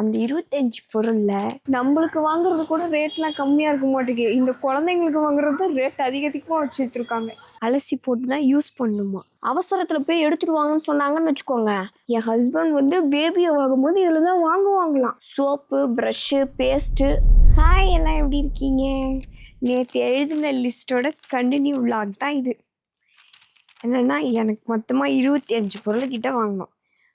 அந்த 25 பொருள்ல நம்மளுக்கு வாங்குறது கூட ரேட்லாம் கம்மியா இருக்க மாட்டேங்குது. இந்த குழந்தைங்களுக்கு வாங்குறது ரேட் அதிகமா வச்சு வச்சிருக்காங்க. அலசி போட்டு தான் யூஸ் பண்ணுமா. அவசரத்துல போய் எடுத்துட்டு வாங்கன்னு சொன்னாங்கன்னு வச்சுக்கோங்க. என் ஹஸ்பண்ட் வந்து பேபியை வாங்கும்போது இதுல தான் வாங்குவாங்களாம். Soap, brush, paste. ஹாய், எல்லாம் எப்படி இருக்கீங்க? நேற்று எழுதின லிஸ்டோட கண்டினியூ விளாக் தான் இது. என்னன்னா, எனக்கு மொத்தமாக 25 பொருள் கிட்ட வாங்கினோம்.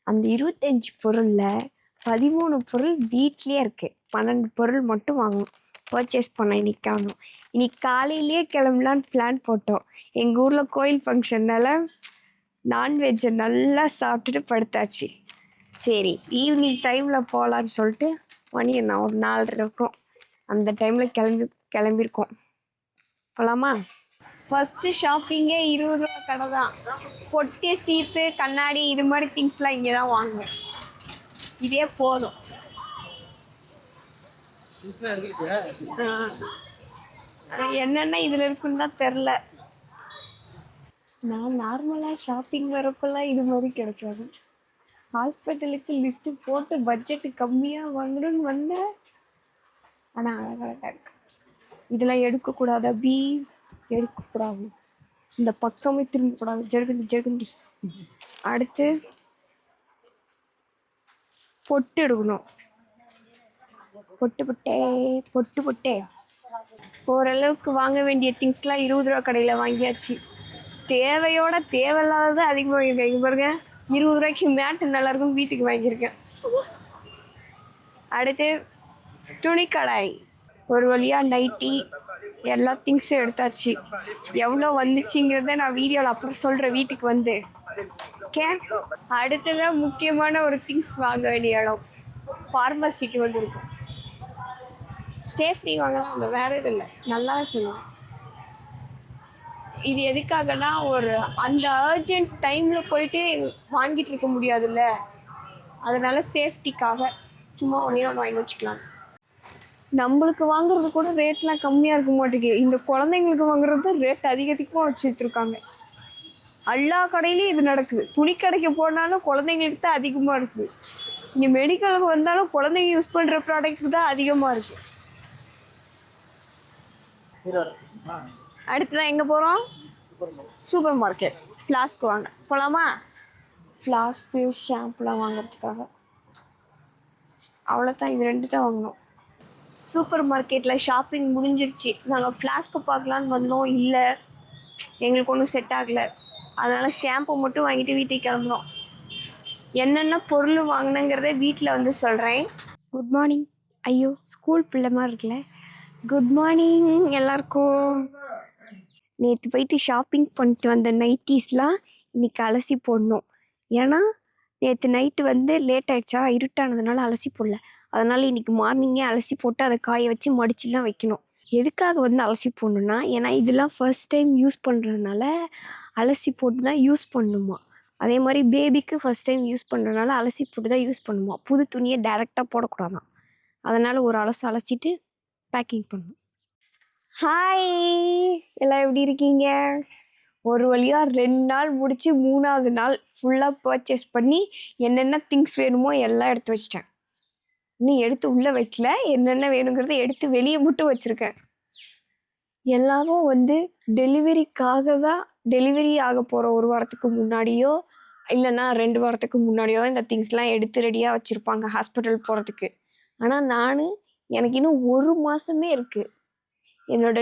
அந்த 25 பொருளில் 13 பொருள் வீட்லேயே இருக்குது. 12 பொருள் மட்டும் வாங்கணும். பர்ச்சேஸ் பண்ண இன்னைக்கு கிளம்பணும். இன்னைக்கு காலையிலேயே கிளம்பலான்னு பிளான் போட்டோம். எங்கள் ஊரில் கோயில் ஃபங்க்ஷன்னால நான்வெஜ்ஜை நல்லா சாப்பிட்டுட்டு படுத்தாச்சு. சரி, ஈவினிங் டைமில் போகலான்னு சொல்லிட்டு மணி என்ன ஒரு 4:30 இருக்கும். அந்த டைமில் கிளம்பியிருக்கோம். போகலாமா? ஃபஸ்ட்டு ஷாப்பிங்கே 20 ரூபா கடை தான். பொட்டு, சீப்பு, கண்ணாடி இது மாதிரி திங்ஸ்லாம் இங்கே தான் வாங்குவேன். இதே போதும். என்னென்ன இதில் இருக்குன்னு தான் தெரில. நான் நார்மலாக ஷாப்பிங் வரப்பெல்லாம் இது மாதிரி கிடைக்காது. ஹாஸ்பிட்டலுக்கு லிஸ்ட்டு போட்டு பட்ஜெட்டு கம்மியாக வாங்கணும்னு வந்தேன். ஆனால் அழகழகாக இருக்கு. இதெல்லாம் எடுக்கக்கூடாது, அப்படி எடுக்கக்கூடாது. இந்த பக்கமே திரும்பக்கூடாது. ஜெருகுண்டி. அடுத்து பொட்டு எடுக்கணும். பொட்டு ஓரளவுக்கு வாங்க வேண்டிய திங்ஸ்லாம் 20 ரூபா கடையில் வாங்கியாச்சு. தேவையோட தேவையில்லாதது அதிகமாக வாங்கியிருக்கேன். இங்கே பாருங்க, 20 ரூபாய்க்கு மேட்டு நல்லாயிருக்கும் வீட்டுக்கு வாங்கியிருக்கேன். அடுத்து துணிக்கடை. ஒரு வழியாக நைட்டி எல்லா திங்ஸும் எடுத்தாச்சு. எவ்வளோ வந்துச்சுங்கிறத நான் வீடியோவில் அப்புறம் சொல்கிறேன் வீட்டுக்கு வந்து. ஓகே, அடுத்ததான் முக்கியமான ஒரு திங்ஸ் வாங்க வேண்டிய இடம். ஃபார்மசிக்கு வந்துருக்கும். ஸ்டே ஃப்ரீ வாங்கலாம், அந்த வேறு எதுவும் இல்லை. நல்லா சொல்லுவேன். இது எதுக்காகனா, ஒரு அந்த அர்ஜென்ட் டைமில் போயிட்டு வாங்கிட்டு இருக்க முடியாதுல்ல, அதனால சேஃப்டிக்காக சும்மா ஒன்றே ஒன்று வாங்கி வச்சுக்கலாம். நம்மளுக்கு வாங்குறது கூட ரேட்லாம் கம்மியாக இருக்க மாட்டேங்குது. இந்த குழந்தைங்களுக்கு வாங்குறது ரேட் அதிகமாக வச்சு வச்சுருக்காங்க. எல்லா கடையிலையும் இது நடக்குது. துணி கடைக்கு போனாலும் குழந்தைங்களுக்கு தான் அதிகமாக இருக்குது. இங்கே மெடிக்கலுக்கு வந்தாலும் குழந்தைங்க யூஸ் பண்ணுற ப்ராடக்ட் தான் அதிகமாக இருக்குது. அடுத்ததான் எங்கே போகிறோம்? Super market. ஃப்ளாஸ்க் வாங்க போகலாமா? ஃப்ளாஸ்க்கு, ஷாம்புலாம் வாங்கிறதுக்காக அவ்வளோதான். இது 2 தான் வாங்கணும். சூப்பர் மார்க்கெட்டில் ஷாப்பிங் முடிஞ்சிருச்சு. நாங்கள் ஃப்ளாஸ்க்கு பார்க்கலான்னு வந்தோம். இல்லை, எங்களுக்கு ஒன்றும் செட் ஆகலை. அதனால் ஷாம்பு மட்டும் வாங்கிட்டு வீட்டுக்கு கிளம்புறோம். என்னென்ன பொருள் வாங்கினேங்கிறத வீட்டில் வந்து சொல்கிறேன். Good morning. ஐயோ, ஸ்கூல் பிள்ளை மாதிரி இருக்குல்ல. குட் மார்னிங் எல்லாருக்கும். நேற்று போயிட்டு ஷாப்பிங் பண்ணிட்டு வந்த நைட்டிஸ்லாம் இன்றைக்கி அலசி போடணும். ஏன்னா நேற்று நைட்டு வந்து லேட் ஆகிடுச்சா, இருட்டானதுனால அலசி போடல. அதனால் இன்றைக்கி மார்னிங்கே அலசி போட்டு அதை காய வச்சு மடிச்சுலாம் வைக்கணும். எதுக்காக வந்து அலசி போடணுன்னா, ஏன்னா இதெல்லாம் ஃபர்ஸ்ட் டைம் யூஸ் பண்ணுறதுனால அலசி போட்டு தான் யூஸ் பண்ணணுமா. அதே மாதிரி பேபிக்கு ஃபர்ஸ்ட் டைம் யூஸ் பண்ணுறதுனால அலசி போட்டு தான் யூஸ் பண்ணுமா. புது துணியை டைரெக்டாக போடக்கூடாதான். அதனால் ஒரு அலசிட்டு பேக்கிங் பண்ணணும். ஹாய், எல்லாம் எப்படி இருக்கீங்க? ஒரு வழியாக 2 நாள் முடித்து 3ஆவது நாள் ஃபுல்லாக பர்ச்சேஸ் பண்ணி என்னென்ன திங்ஸ் வேணுமோ எல்லாம் எடுத்து வச்சிட்டேன். இன்னும் எடுத்து உள்ளே வைக்கல. என்னென்ன வேணுங்கிறத எடுத்து வெளியே மட்டும் வச்சுருக்கேன். எல்லாரும் வந்து டெலிவரி ஆக போகிற 1 வாரத்துக்கு முன்னாடியோ இல்லைன்னா 2 வாரத்துக்கு முன்னாடியோ இந்த திங்ஸ்லாம் எடுத்து ரெடியாக வச்சுருப்பாங்க ஹாஸ்பிட்டல் போகிறதுக்கு. ஆனால் எனக்கு இன்னும் 1 மாதமே இருக்குது. என்னோட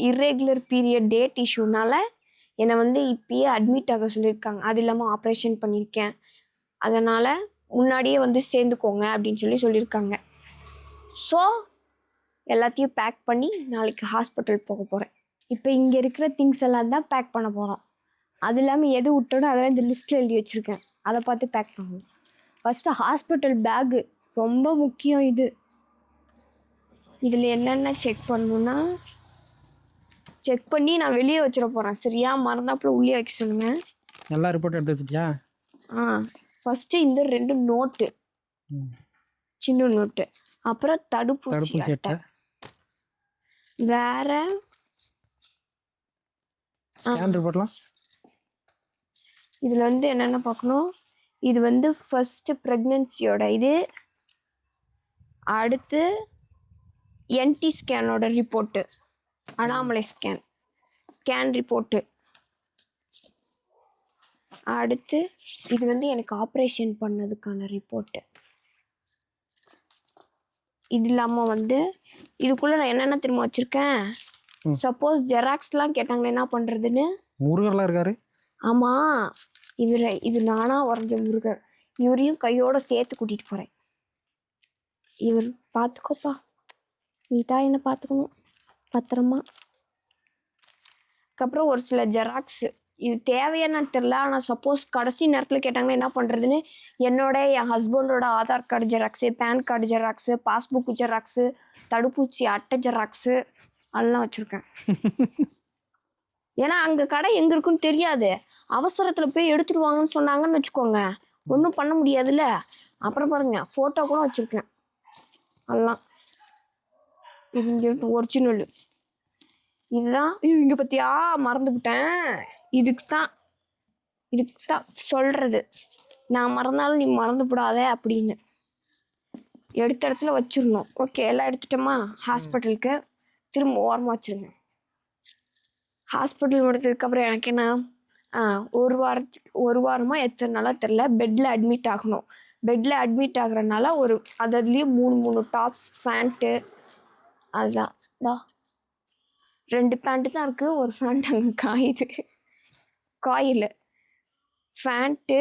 இர்ரெகுலர் பீரியட் டேட் இஷ்யூனால் என்னை வந்து இப்பயே அட்மிட் ஆக சொல்லியிருக்காங்க. அது இல்லாமல் ஆப்ரேஷன் பண்ணியிருக்கேன். அதனால் முன்னாடியே வந்து சேர்ந்துக்கோங்க அப்படின்னு சொல்லியிருக்காங்க. ஸோ எல்லாத்தையும் பேக் பண்ணி நாளைக்கு ஹாஸ்பிட்டல் போக போகிறேன். இப்போ இங்கே இருக்கிற திங்ஸ் எல்லாம் தான் பேக் பண்ண போகிறோம். அது இல்லாமல் எது விட்டோன்னு அதெல்லாம் இந்த லிஸ்ட்டில் எழுதி வச்சுருக்கேன். அதை பார்த்து பேக் பண்ணணும். ஃபஸ்ட்டு ஹாஸ்பிட்டல் பேகு ரொம்ப முக்கியம். இதில் என்னென்ன செக் பண்ணணுன்னா செக் பண்ணி நான் வெளியே வச்சிட போகிறேன். சரியா? மறந்தாப்புல உள்ளே வைக்க சொல்லுங்கள். நல்லா ரிப்போர்ட் எடுத்து வச்சிட்டியா? ஃபஸ்ட்டு இந்த 2 நோட்டு, சின்ன நோட்டு, அப்புறம் தடுப்பூசி அட்டை, வேற ஸ்கேன் ரிப்போர்ட்லாம். இதில் வந்து என்னென்ன பார்க்கணும்? இது வந்து ஃபஸ்ட்டு ப்ரெக்னென்சியோட இது, அடுத்து என்டி ஸ்கேனோட ரிப்போர்ட்டு, அனாமலை ஸ்கேன் ரிப்போர்ட்டு. அடுத்து இது வந்து எனக்கு ஆப்ரேஷன் பண்ணதுக்கான ரிப்போர்ட்டு. இது இல்லாமல் வந்து இதுக்குள்ளே நான் என்னென்ன திரும்ப வச்சுருக்கேன், சப்போஸ் ஜெராக்ஸ்லாம் கேட்டாங்கன்னா என்ன பண்ணுறதுன்னு. முருகர்லாம் இருக்காரு. ஆமாம், இது நானாக வரைஞ்ச முருகர். இவரையும் கையோடு சேர்த்து கூட்டிகிட்டு போகிறேன். இவர் பார்த்துக்கோப்பா, நீட்டாக என்ன பார்த்துக்கணும் பத்திரமா. அதுக்கப்புறம் ஒரு சில ஜெராக்ஸு, இது தேவையான தெரில, ஆனால் சப்போஸ் கடைசி நேரத்தில் கேட்டாங்கன்னா என்ன பண்ணுறதுன்னு என்னோட என் ஹஸ்பண்டோட Aadhaar card xerox, PAN card xerox, passbook xerox, தடுப்பூசி அட்டை ஜெராக்ஸு அதெல்லாம் வச்சுருக்கேன். ஏன்னா அங்கே கடை எங்கே இருக்குன்னு தெரியாது, அவசரத்தில் போய் எடுத்துட்டு வாங்கன்னு சொன்னாங்கன்னு வச்சுக்கோங்க, ஒன்றும் பண்ண முடியாதுல்ல. அப்புறம் பாருங்க ஃபோட்டோ கூட வச்சுருக்கேன். அதெல்லாம் இது ஒரிஜினல். இதுதான் இங்கே பற்றியா மறந்துவிட்டேன். இதுக்கு தான் சொல்கிறது, நான் மறந்தாலும் நீ மறந்துவிடாத அப்படின்னு. எடுத்த இடத்துல வச்சிடணும். ஓகே, எல்லாம் எடுத்துட்டோமா? ஹாஸ்பிட்டலுக்கு திரும்ப ஓரமாக வச்சுருங்க. ஹாஸ்பிட்டல் முடித்ததுக்கப்புறம் எனக்கு என்ன, ஒரு வாரமாக எத்தனை நாளாக தெரில, பெட்டில் அட்மிட் ஆகணும். பெட்டில் அட்மிட் ஆகுறதுனால அதுலேயும் 3 டாப்ஸ், ஃபேண்ட்டு, அதுதான் 2 பேண்ட்டு தான் இருக்குது. ஒரு ஃபேண்ட் அங்கே காயில் ஃபேண்ட்டு,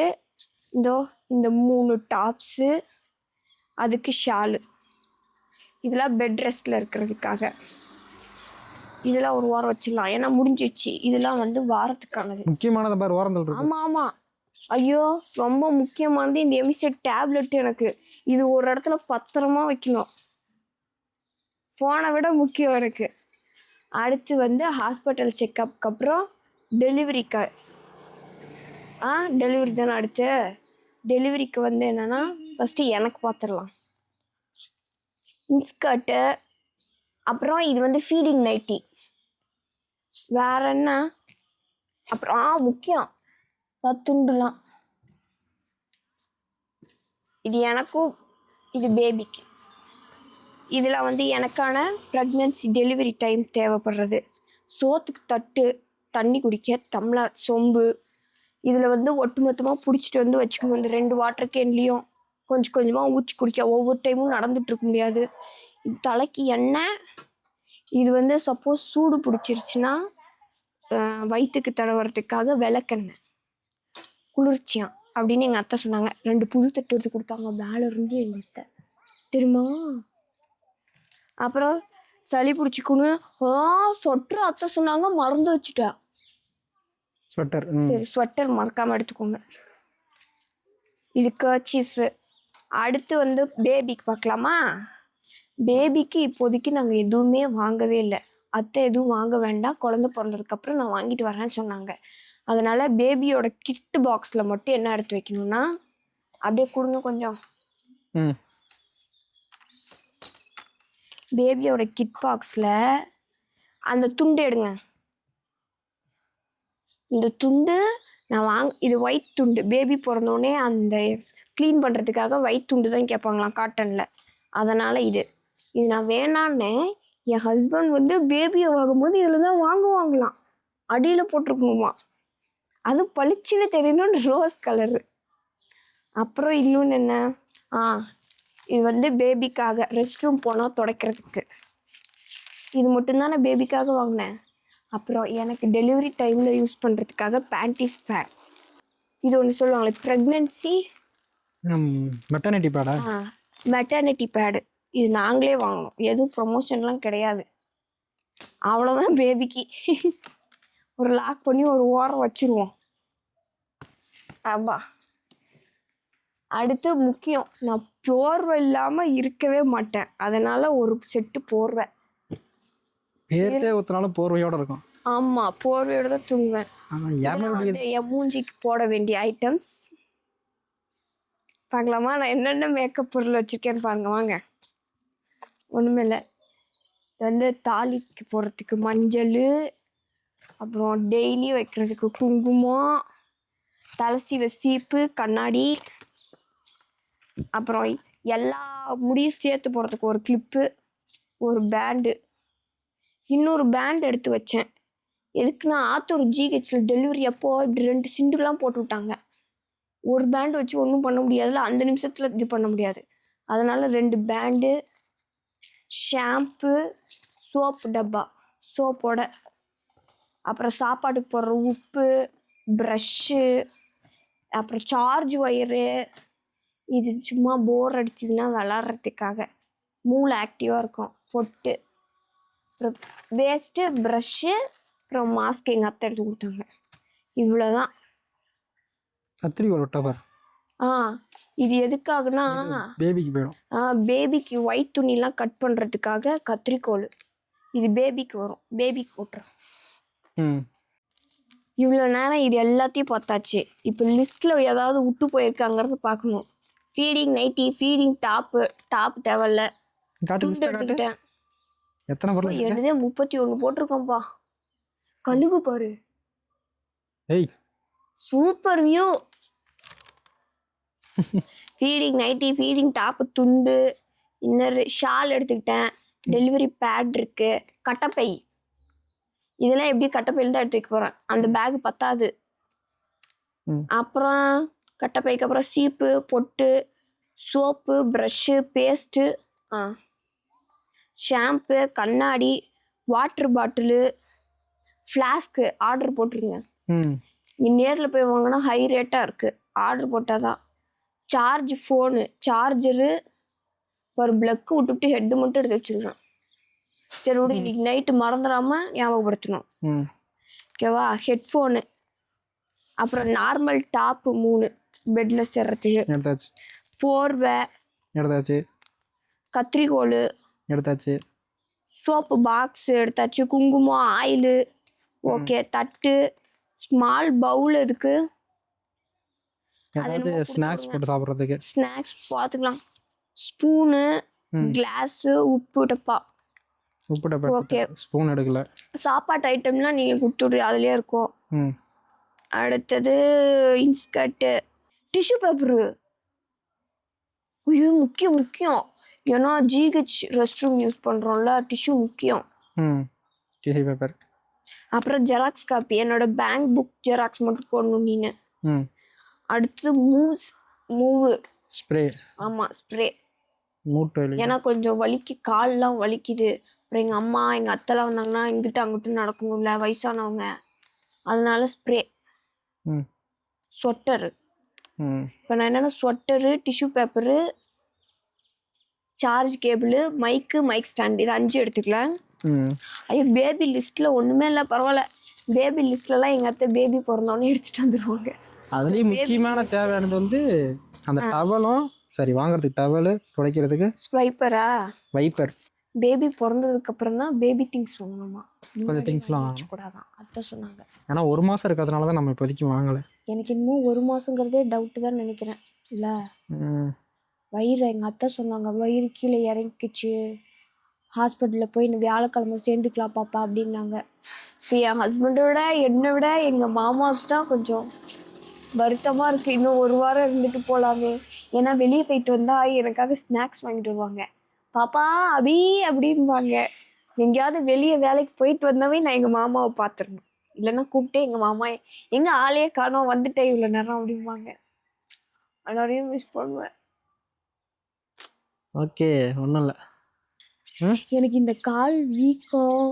இந்த 3 டாப்ஸு, அதுக்கு ஷாலு. இதெல்லாம் பெட் ரெஸ்ட்டில் இருக்கிறதுக்காக. இதெல்லாம் ஒரு வாரம் வச்சிடலாம், ஏன்னா முடிஞ்சிச்சு. இதெல்லாம் வந்து வாரத்துக்கானது. முக்கியமானது பாரு, வாரம். ஆமாம். ஐயோ, ரொம்ப முக்கியமானது இந்த எமிசெட் டேப்லெட். எனக்கு இது ஒரு இடத்துல பத்திரமா வைக்கணும், ஃபோனை விட முக்கியம் எனக்கு. அடுத்து வந்து ஹாஸ்பிட்டல் செக்கப்புக்கு அப்புறம் டெலிவரிக்கு. டெலிவரி தானே அடுத்து. டெலிவரிக்கு வந்து என்னென்னா ஃபஸ்ட்டு எனக்கு பார்த்துடலாம். இன்ஸ்கர்ட்டு, அப்புறம் இது வந்து ஃபீடிங் நைட்டி. வேற என்ன, அப்புறம் முக்கியம் துண்டுலாம். இது எனக்கும் இது பேபிக்கு. இதில் வந்து எனக்கான ப்ரெக்னென்சி டெலிவரி டைம் தேவைப்படுறது, சோத்துக்கு தட்டு, தண்ணி குடிக்க டம்ளர், சொம்பு. இதில் வந்து ஒட்டுமொத்தமாக பிடிச்சிட்டு வந்து வச்சுக்கணும். இந்த 2 வாட்டர் கேன்லேயும் கொஞ்சம் கொஞ்சமாக ஊற்றி குடிக்க. ஒவ்வொரு டைமும் நடந்துகிட்ருக்க முடியாது. இது தலைக்கு எண்ணெய். இது வந்து சப்போஸ் சூடு பிடிச்சிருச்சுன்னா வயிற்றுக்கு தடவுறதுக்காக விளக்கெண்ணெய், குளிர்ச்சியாம் அப்படின்னு எங்கள் அத்தை சொன்னாங்க. 2 புது தட்டு எடுத்து கொடுத்தாங்க வேலை இருந்து எங்கள் அத்தை, தெரியுமா? அப்புறம் சளி பிடிச்சிக்கணும். ஸ்வெட்டர் அத்தை சொன்னாங்க, மறந்து வச்சுட்டேன். ஸ்வெட்டர், சரி, ஸ்வெட்டர் மறக்காமல் எடுத்துக்கோங்க. இது கர்ச்சீஃபு. அடுத்து வந்து பேபிக்கு பார்க்கலாமா? பேபிக்கு இப்போதைக்கு நாங்கள் எதுவுமே வாங்கவே இல்லை. அத்தை எதுவும் வாங்க வேண்டாம், குழந்தை பிறந்ததுக்கப்புறம் நான் வாங்கிட்டு வரேன்னு சொன்னாங்க. அதனால் பேபியோட கிட்டு பாக்ஸில் மட்டும் என்ன எடுத்து வைக்கணும்னா, அப்படியே கொடுங்க கொஞ்சம். பேபியோட கிட் பாக்ஸில் அந்த துண்டு எடுங்க. இந்த துண்டு நான் இது ஒயிட் துண்டு. பேபி பிறந்தோடனே அந்த க்ளீன் பண்ணுறதுக்காக ஒயிட் துண்டு தான் கேட்பாங்களாம் காட்டனில். அதனால் இது நான் வேணான்னு என் ஹஸ்பண்ட் வந்து பேபியை வாங்கும்போது இதில் தான் வாங்குவாங்களாம். அடியில் போட்டிருக்கணுமா, அது பளிச்சுன்னு தெரியணும்னு ரோஸ் கலரு. அப்புறம் இன்னொன்று என்ன, இது வந்து பேபிக்காக ரெஸ்ட் ரூம் போனால் துடைக்கிறதுக்கு. இது மட்டும்தான் நான் பேபிக்காக வாங்கினேன். அப்புறம் எனக்கு டெலிவரி டைமில் யூஸ் பண்ணுறதுக்காக பேண்டிஸ் பேட். இது ஒன்று சொல்லுவாங்களே, ப்ரெக்னென்சி மெட்டர்னிட்டி பேடா? Maternity pad. இது நாங்களே வாங்கணும், எதுவும் ப்ரொமோஷன்லாம் கிடையாது. அவ்வளோதான் பேபிக்கு. ஒரு லாக் பண்ணி ஒரு ஓரம் வச்சுருவோம். ஆமாம். அடுத்து முக்கியம், நான் போர்வை இல்லாமல் இருக்கவே மாட்டேன். அதனால் ஒரு செட்டு போடுவேன். பேர்த்தே ஊற்றினாலும் போர்வையோடு இருக்கும். ஆமாம், போர்வையோடு தான் தூங்குவேன். என் மூஞ்சிக்கு போட வேண்டிய ஐட்டம்ஸ் பார்க்கலாமா? நான் என்னென்ன மேக்கப் பொருள் வச்சுருக்கேன்னு பாருங்க வாங்க. ஒன்றுமே இல்லை, இது வந்து தாலிக்கு போடுறதுக்கு மஞ்சள், அப்புறம் டெய்லி வைக்கிறதுக்கு குங்குமம், தலை சீவ சீப்பு, கண்ணாடி, அப்புறம் எல்லா முடியும் சேர்த்து போகிறதுக்கு ஒரு கிளிப்பு, ஒரு பேண்டு, இன்னொரு பேண்ட் எடுத்து வச்சேன். எதுக்குன்னா ஆத்தூர் ஜிஹெச்சில் டெலிவரி அப்போ இப்படி 2 சிண்டுலாம் போட்டு விட்டாங்க. ஒரு பேண்ட் வச்சு ஒன்றும் பண்ண முடியாதுல்ல, அந்த நிமிஷத்தில் இது பண்ண முடியாது. அதனால் 2 பேண்டு, ஷாம்பு, சோப்பு டப்பா, சோப்போட, அப்புறம் சாப்பாட்டுக்கு போடுற உப்பு, ப்ரஷ்ஷு, அப்புறம் சார்ஜ் ஒயரு. இது சும்மா போர் அடிச்சதுன்னா விளாட்றதுக்காக மூளை ஆக்டிவாக இருக்கும். பொட்டு, அப்புறம் வேஸ்ட்டு, ப்ரஷ்ஷு, அப்புறம் மாஸ்க் எங்கள் அத்தை எடுத்து கொடுத்தாங்க. இவ்வளோதான். கத்திரிக்கோல் டவர். இது எதுக்காகனா பேபிக்கு போயிடும். பேபிக்கு ஒயிட் துணிலாம் கட் பண்ணுறதுக்காக கத்திரிக்கோல். இது பேபிக்கு வரும், பேபிக்கு போட்டுரும். இவ்வளோ நேரம் இது எல்லாத்தையும் பார்த்தாச்சு. இப்போ லிஸ்ட்டில் ஏதாவது விட்டு போயிருக்காங்கிறத பார்க்கணும். ஃபீடிங் நைட்டி, ஃபீடிங் டாப் தேவையில்ல, துண்டு எடுத்துக்கிட்டேன். எத்தனை பொருள்? என்னதே 31 போட்டிருக்கோம்ப்பா. கழுகு பாரு, super view. Feeding nightie, feeding top, துண்டு, இன்னர், ஷால் எடுத்துக்கிட்டேன். டெலிவரி பேட் இருக்கு, கட்டப்பை. இதெல்லாம் எப்படி கட்டப்பையில் தான் எடுத்து வைக்க போகிறேன், அந்த பேக் பத்தாது. அப்புறம் கட்டப்பைக்கு அப்புறம் சீப்பு, பொட்டு, சோப்பு, ப்ரஷ்ஷு, பேஸ்ட்டு, ஷாம்பு, கண்ணாடி, வாட்டர் பாட்டிலு, ஃப்ளாஸ்க்கு ஆர்டர் போட்டிருங்க. நீ நேரில் போய் வாங்கினா ஹை ரேட்டாக இருக்குது, ஆர்டர் போட்டால் தான். சார்ஜ் ஃபோனு, சார்ஜரு, ஒரு ப்ளக்கு விட்டுவிட்டு ஹெட்டு மட்டும் எடுத்து வச்சுருக்கேன். சரி விட, இன்னைக்கு நைட்டு மறந்துடாமல் ஞாபகப்படுத்தணும். ஓகேவா? ஹெட்ஃபோனு, அப்புறம் நார்மல் டாப்பு 3 பெட்டில் சேர்றதுக்கு, போர்வை எடுத்தாச்சு, கத்திரிக்கோல் எடுத்தாச்சு, சோப்பு பாக்ஸ் எடுத்தாச்சு, குங்குமம், ஆயிலு, ஓகே, தட்டு, ஸ்மால் பவுல் எதுக்கு, அதாவது ஸ்நாக்ஸ் போட்டு சாப்பிட்றதுக்கு, ஸ்நாக்ஸ் பார்த்துக்கலாம், ஸ்பூனு, கிளாஸு, உப்பு டப்பா. ஓகே, ஸ்பூன் எடுக்கல. சாப்பாட்டு ஐட்டம்லாம் நீங்கள் கொடுத்துட்ரு, அதுலேயே இருக்கும். அடுத்தது இன்ஸ்கர்ட்டு, டிஷ்யூ பேப்பரு. ஐயோ முக்கியம் முக்கியம், ஏன்னா ஜிஹெச் ரெஸ்ட் ரூம் யூஸ் பண்ணுறோம்ல, டிஷ்யூ முக்கியம். Tissue paper. அப்புறம் ஜெராக்ஸ் காப்பி, என்னோட பேங்க் புக் ஜெராக்ஸ் மட்டும் போடணும் நீனு. அடுத்தது மூவு ஸ்ப்ரே. ஆமாம், ஸ்ப்ரே. மூட்டு ஏன்னா கொஞ்சம் கால்லாம் வலிக்குது. அப்புறம் எங்கள் அம்மா எங்கள் அத்தைலாம் வந்தாங்கன்னா இங்கிட்ட அங்கிட்ட நடக்கணும்ல, வயசானவங்க, அதனால ஸ்ப்ரே. ஸ்வெட்டரு. இப்போ நான் என்னென்னா sweater, tissue paper, charge cable, mic stand, இது 5 எடுத்துக்கலாம். ஐயோ பேபி லிஸ்ட்டில் ஒன்றுமே இல்லை, பரவாயில்ல. பேபி லிஸ்ட்லலாம் எங்கள் அத்தை பேபி பிறந்தோடனே எடுத்துகிட்டு வந்துடுவாங்க. அதுலேயும் முக்கியமான தேவையானது வந்து அந்த டவலும், சரி வாங்குறதுக்கு டவலு, துடைக்கிறதுக்கு வைப்பர். பேபி பிறந்ததுக்கு அப்புறம் தான் பேபி திங்ஸ் வாங்கணுமா, கொஞ்சம் திங்ஸ்லாம் கூடாதான் அத்தை சொன்னாங்க. ஏன்னா 1 மாதம் இருக்கிறதுனால தான் நம்ம இப்போதைக்கு வாங்கலை. எனக்கு இன்னும் 1 மாதங்கிறதே டவுட்டு தான் நினைக்கிறேன். இல்லை வயிறு, எங்கள் அத்தை சொன்னாங்க வயிறு கீழே இறங்கிச்சு, ஹாஸ்பிட்டலில் போய் வியாழக்கிழமை சேர்ந்துக்கலாம் பாப்பா அப்படின்னாங்க. இப்போ என் ஹஸ்பண்டோட என்னை விட எங்கள் மாமாவுக்கு தான் கொஞ்சம் வருத்தமாக இருக்குது. இன்னும் 1 வாரம் இருந்துட்டு போகலாமே, ஏன்னா வெளியே போயிட்டு வந்தால் எனக்காக ஸ்நாக்ஸ் வாங்கிட்டு வருவாங்க. பாப்பா அபி அப்படின்பாங்க. எங்கேயாவது வெளியே வேலைக்கு போயிட்டு வந்தாவே நான் எங்கள் மாமாவை பார்த்துடணும், இல்லைன்னா கூப்பிட்டே எங்கள் மாமா எங்கள் ஆளையே காணோம், வந்துட்டேன் இவ்வளோ நேரம் அப்படிம்பாங்க. எல்லாரையும் மிஸ் பண்ணுவேன். ஓகே, ஒன்றும் இல்லை. எனக்கு இந்த கால் வீக்கம்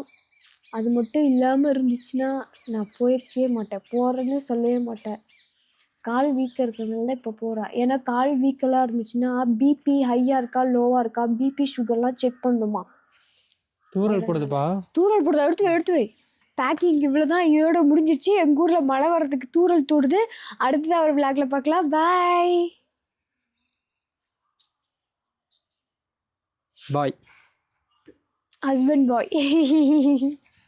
அது மட்டும் இல்லாமல் இருந்துச்சுன்னா நான் போயிருக்கவே மாட்டேன், போகிறேன்னு சொல்லவே மாட்டேன். கால் வீக்கம் இருக்கிறதுனால தான் இப்போ போகிறேன். ஏன்னா கால் வீக்கெல்லாம் இருந்துச்சுன்னா பிபி ஹையாக இருக்கா லோவாக இருக்கா, பிபி சுகர்லாம் செக் பண்ணணுமா. தூரல் போடுதுப்பா, தூரல் போடுதா, எடுத்து வை. பேக்கிங் இவ்வளோ தான், இதோட முடிஞ்சிருச்சு. எங்கள் ஊரில் மழை வர்றதுக்கு தூரல் தூடுது. அடுத்தது ஒரு விளாக்ல பார்க்கலாம். பாய். ஹஸ்பண்ட் பாய்.